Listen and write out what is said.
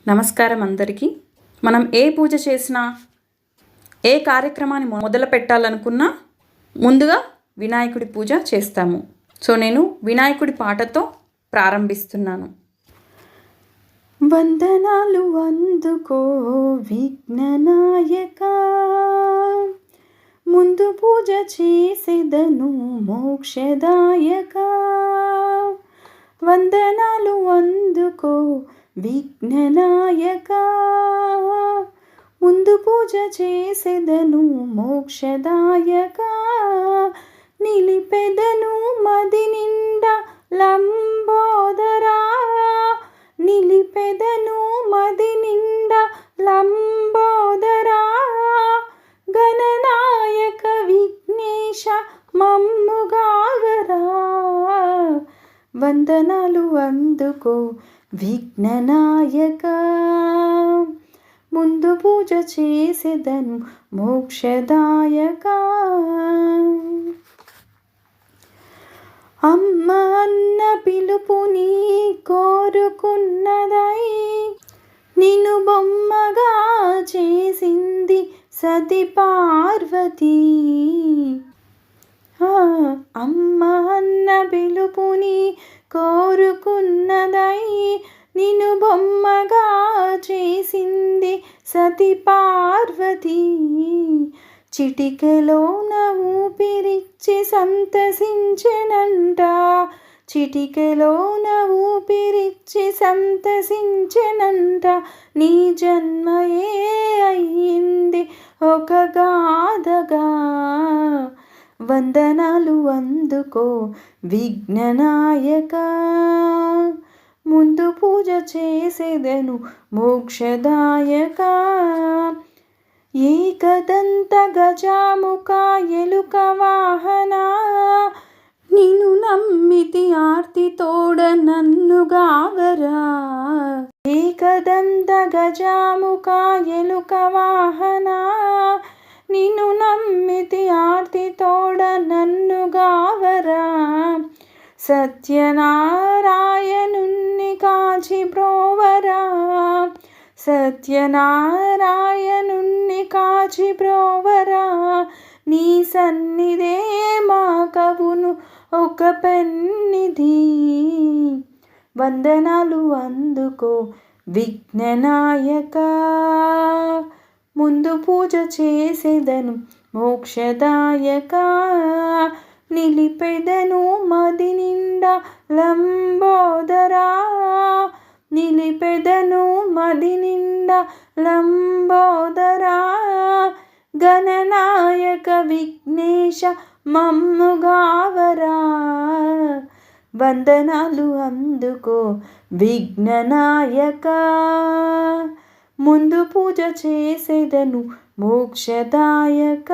నమస్కారం అందరికీ. మనం ఏ పూజ చేసినా, ఏ కార్యక్రమాన్ని మొదలు పెట్టాలనుకున్నా ముందుగా వినాయకుడి పూజ చేస్తాము. సో నేను వినాయకుడి పాటతో ప్రారంభిస్తున్నాను. వందనాలు అందుకో విఘ్ననాయక, ముందు పూజ చేసేదను మోక్షదాయక. వందనాలు అందుకో విఘ్ననాయక, ముందు పూజ చేసేదను మోక్షదాయక. నిలిపెదను మది నిండా లంబోదరా, నిలిపెదను మది నిండా లంబోదరా. గణనాయక విఘ్నేశ మమ్ముగాగరా, వందనాలు అందుకో విఘ్ననాయక, ముందు పూజ చేసేదను మోక్షదాయక. అమ్మ అన్న పిలుపుని కోరుకున్నదై, నిన్ను బొమ్మగా చేసింది సతి పార్వతి. అమ్మ అన్న పిలుపుని కోరుకున్నదై, నిన్ను బొమ్మగా చేసింది సతి పార్వతి. చిటికెలోన ఊపిరిచ్చి సంతసించెనంట, చిటికెలోన ఊపిరిచ్చి సంతసించెనంట. నీ జన్మయే అయ్యింది ఒక గాథగా, వందనాలు అందుకో విఘ్ననాయక, ముందు పూజ చేసేదను మోక్షదాయక. ఏకదంత గజాముఖ ఎలుక వాహన, నిన్ను నమ్మితి ఆర్తి తోడ నన్ను గావరా. ఏకదంత గజాముఖ ఎలుక వాహన, నిన్ను నమ్మితి ఆర్తి తోడ నన్ను గావరా. సత్యనారాయణుణ్ణి కాచి బ్రోవరా, సత్యనారాయణుణ్ణి కాచి బ్రోవరా. నీ సన్నిధే మా కవును ఒక పెన్నిధి, వందనాలు అందుకో విఘ్ననాయక, ముందు పూజ చేసేదను మోక్షదాయక. నిలిపెదను మది నిండా లంబోదరా, నిలిపెదను మది నిండా లంబోదరా. గణనాయక విఘ్నేశ మమ్ముగావరా, వందనాలు అందుకో విఘ్ననాయక, ముందు పూజ చేసేదను మోక్షదాయక.